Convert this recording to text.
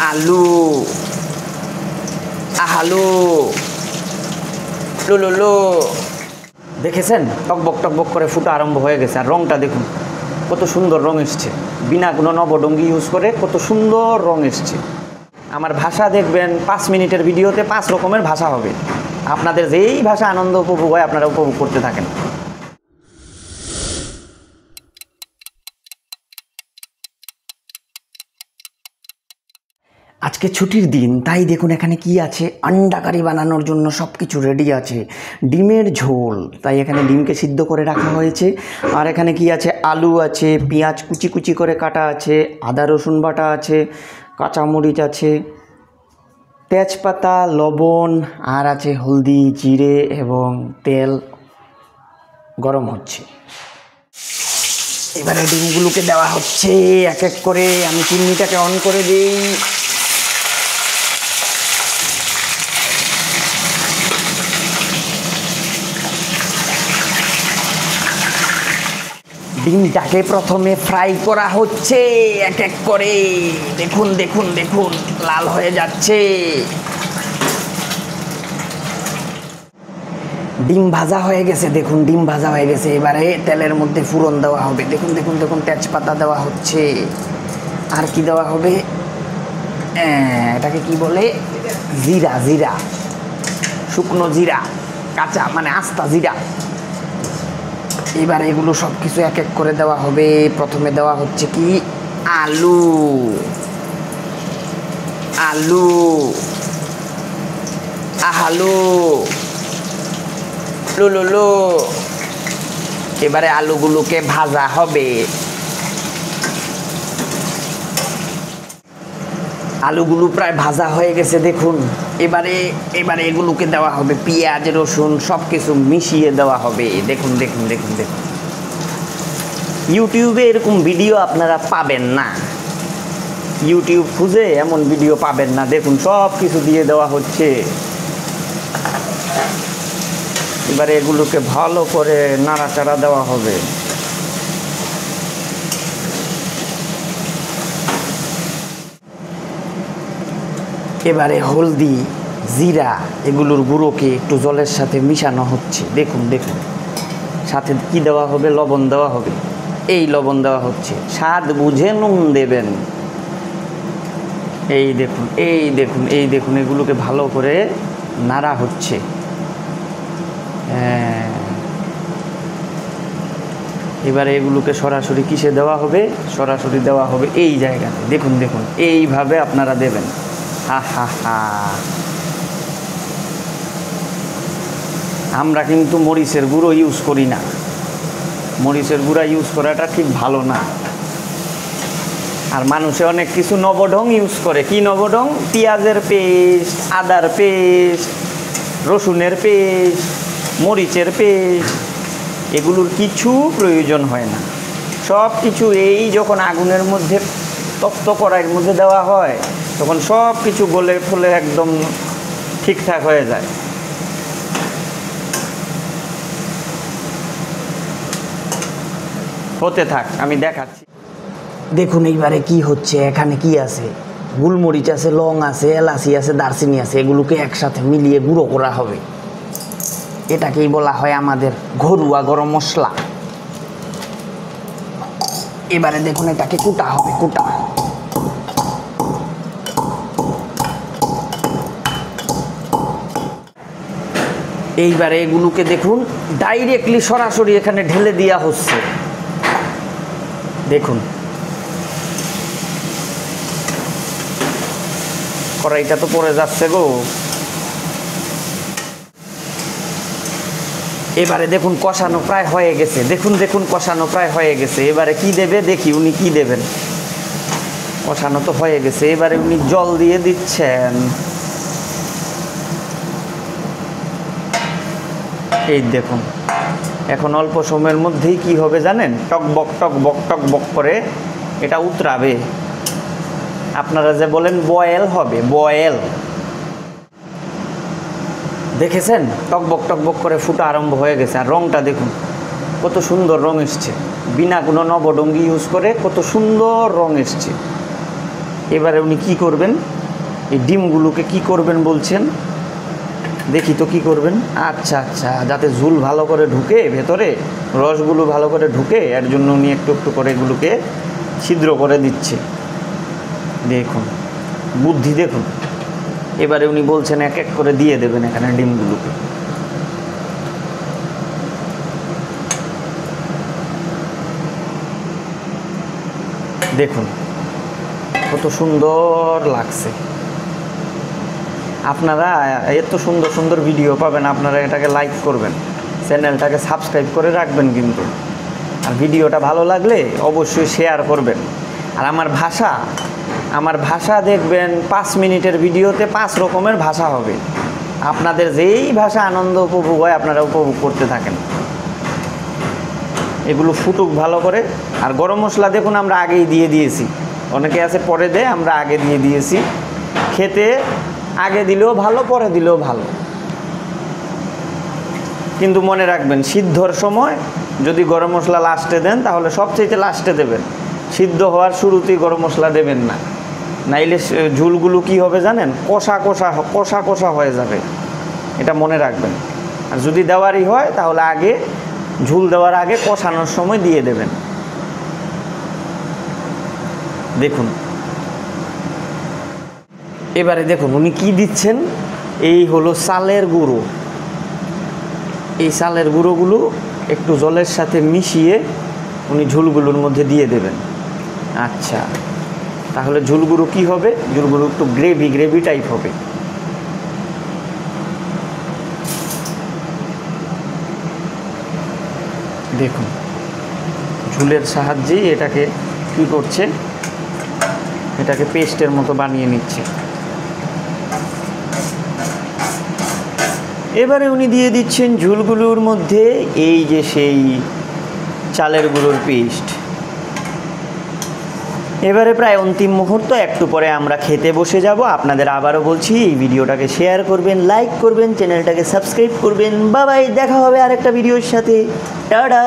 আলু আলু লুলুলু। দেখেছেন টকবক টকবক করে ফুটা আরম্ভ হয়ে গেছে। আর রংটা দেখুন কত সুন্দর রং এসছে, বিনা কোনো নবডঙ্গি ইউজ করে কত সুন্দর রং এসছে। আমার ভাষা দেখবেন 5 মিনিটের ভিডিওতে 5 রকমের ভাষা হবে। আপনাদের যেই ভাষা আনন্দ উপভোগ হয় আপনারা উপভোগ করতে থাকেন। আজকে ছুটির দিন, তাই দেখুন এখানে কি আছে, আন্ডা কারি বানানোর জন্য সব কিছু রেডি আছে। ডিমের ঝোল, তাই এখানে ডিমকে সিদ্ধ করে রাখা হয়েছে। আর এখানে কি আছে, আলু আছে, পেঁয়াজ কুচি কুচি করে কাটা আছে, আদা রসুন বাটা আছে, কাঁচামরিচ আছে, তেজপাতা, লবণ, আর আছে হলদি, জিরে এবং তেল গরম হচ্ছে। এবারে ডিমগুলোকে দেওয়া হচ্ছে এক এক করে। আমি চিমনিটাকে অন করে দিই। ডিমটাকে প্রথমে ফ্রাই করা হচ্ছে এক এক করে। দেখুন দেখুন দেখুন লাল হয়ে যাচ্ছে। ডিম ভাজা হয়ে গেছে, দেখুন ডিম ভাজা হয়ে গেছে। এবারে তেলের মধ্যে ফোড়ন দেওয়া হবে। দেখুন দেখুন দেখুন তেজপাতা দেওয়া হচ্ছে। আর কি দেওয়া হবে, এটাকে কি বলে, জিরা, জিরা, শুকনো জিরা, কাঁচা মানে আস্তা জিরা। এবার এগুলো সব কিছু এক এক করে দেওয়া হবে। প্রথমে দেওয়া হচ্ছে কি, আলু আলু আলু লুলুলু। এবারে আলুগুলোকে ভাজা হবে। আলুগুলো প্রায় ভাজা হয়ে গেছে দেখুন। এবারে এগুলোকে দেওয়া হবে, পেঁয়াজ রসুন সব কিছু মিশিয়ে দেওয়া হবে। দেখুন দেখুন দেখুন দেখুন ইউটিউবে এরকম ভিডিও আপনারা পাবেন না। ইউটিউব খুঁজে এমন ভিডিও পাবেন না। দেখুন সব কিছু দিয়ে দেওয়া হচ্ছে। এবারে এগুলোকে ভালো করে নাড়াচাড়া দেওয়া হবে। এবারে হলদি, জিরা এগুলোর গুঁড়োকে একটু জলের সাথে মিশানো হচ্ছে। দেখুন দেখুন সাথে কি দেওয়া হবে, লবণ দেওয়া হবে। এই লবণ দেওয়া হচ্ছে, স্বাদ বুঝে নুন দেবেন। এই দেখুন এই দেখুন এই দেখুন এগুলোকে ভালো করে নাড়া হচ্ছে। এবারে এগুলোকে সরাসরি কিসে দেওয়া হবে, সরাসরি দেওয়া হবে এই জায়গাতে। দেখুন দেখুন এইভাবে আপনারা দেবেন। হা হা হা। আমরা কিন্তু মরিচের গুঁড়ো ইউজ করি না। মরিচের গুঁড়া ইউজ করাটা ঠিক ভালো না। আর মানুষে অনেক কিছু নবঢং ইউজ করে। কি নবঢং, পেঁয়াজের পেস্ট, আদার পেস্ট, রসুনের পেস্ট, মরিচের পেস্ট, এগুলোর কিছু প্রয়োজন হয় না। সব কিছু এই যখন আগুনের মধ্যে তপ্ত কড়াইয়ের মধ্যে দেওয়া হয় তখন সব কিছু গলে ফলে একদম ঠিকঠাক হয়ে যায়। হতে থাক, আমি দেখাচ্ছি। দেখুন এইবারে কি হচ্ছে, এখানে কি আছে, গোলমরিচ আছে, লং আছে, এলাচি আছে, দারচিনি আছে। এগুলোকে একসাথে মিলিয়ে গুঁড়ো করা হবে। এটাকেই বলা হয় আমাদের ঘরোয়া গরম মশলা। এবারে দেখুন এটাকে কুটা হবে, কুটা। এইবারে এগুলোকে দেখুন ডাইরেক্টলি সরাসরি এখানে ঢেলে দেওয়া হচ্ছে। দেখুন কড়াইটা তো পড়ে যাচ্ছে গো। এবারে দেখুন কষানো প্রায় হয়ে গেছে। দেখুন দেখুন কষানো প্রায় হয়ে গেছে। এবারে কি দেবে দেখি, উনি কি দেবেন। কষানো তো হয়ে গেছে, এবারে উনি জল দিয়ে দিচ্ছেন। এই দেখুন এখন অল্প সময়ের মধ্যেই কি হবে জানেন, টকবক টকবক টকবক করে এটা উতরাবে। আপনারা যে বলেন বয়েল হবে, বয়েল। দেখেছেন টকবক টকবক করে ফুটা আরম্ভ হয়ে গেছে। আর রংটা দেখুন কত সুন্দর রং এসছে, বিনা কোনো নবডঙ্গি ইউজ করে কত সুন্দর রং এসছে। এবারে উনি কি করবেন, এই ডিমগুলোকে কি করবেন বলছেন, দেখি তো কি করবেন। আচ্ছা আচ্ছা, যাতে ঝুল ভালো করে ঢুকে ভেতরে, রসগুলো ভালো করে ঢুকে, এর জন্য উনি একটু একটু করে এগুলোকে ছিদ্র করে দিচ্ছে। দেখুন বুদ্ধি দেখুন। এবারে উনি বলছেন এক এক করে দিয়ে দেবেন এখানে ডিমগুলোকে। দেখুন কত সুন্দর লাগছে। আপনারা এত সুন্দর সুন্দর ভিডিও পাবেন, আপনারা এটাকে লাইক করবেন, চ্যানেলটাকে সাবস্ক্রাইব করে রাখবেন কিন্তু। আর ভিডিওটা ভালো লাগলে অবশ্যই শেয়ার করবেন। আর আমার ভাষা দেখবেন 5 মিনিটের ভিডিওতে 5 রকমের ভাষা হবে। আপনাদের যেই ভাষা আনন্দ উপভোগ হয় আপনারা উপভোগ করতে থাকেন। এগুলো ফুটুক ভালো করে। আর গরম মশলা দেখুন আমরা আগেই দিয়ে দিয়েছি, অনেকে আছে পরে দেয়, আমরা আগে দিয়ে দিয়েছি। খেতে আগে দিলেও ভালো, পরে দিলেও ভালো, কিন্তু মনে রাখবেন সিদ্ধর সময় যদি গরম মশলা লাস্টে দেন তাহলে সবচেয়ে লাস্টে দেবেন, সিদ্ধ হওয়ার শুরুতেই গরম মশলা দেবেন না, নাইলে ঝুলগুলো কি হবে জানেন, কষা কষা কষা কষা হয়ে যাবে, এটা মনে রাখবেন। আর যদি দেওয়ারই হয় তাহলে আগে ঝুল দেওয়ার আগে কষানোর সময় দিয়ে দেবেন। দেখুন এবারে দেখুন উনি কি দিচ্ছেন, এই হলো চালের গুঁড়ো। এই চালের গুঁড়োগুলো একটু জলের সাথে মিশিয়ে উনি ঝুলগুলোর মধ্যে দিয়ে দেবেন। আচ্ছা, তাহলে ঝুলগুলো কি হবে, ঝুলগুলো একটু গ্রেভি গ্রেভি টাইপ হবে। দেখুন ঝুলের সাহায্যেই এটাকে কি করছে, এটাকে পেস্টের মতো বানিয়ে নিচ্ছে। এবারে উনি দিয়ে দিচ্ছেন ঝুলগুলোর মধ্যে এই যে সেই চালের গুঁড়োর পেস্ট। এবারে প্রায় অন্তিম মুহূর্ত, একটু পরে আমরা খেতে বসে যাব। আপনাদের আবারও বলছি এই ভিডিওটাকে শেয়ার করবেন, লাইক করবেন, চ্যানেলটাকে সাবস্ক্রাইব করবেন। বাবাই, দেখা হবে আরেকটা ভিডিওর সাথে। টাটা।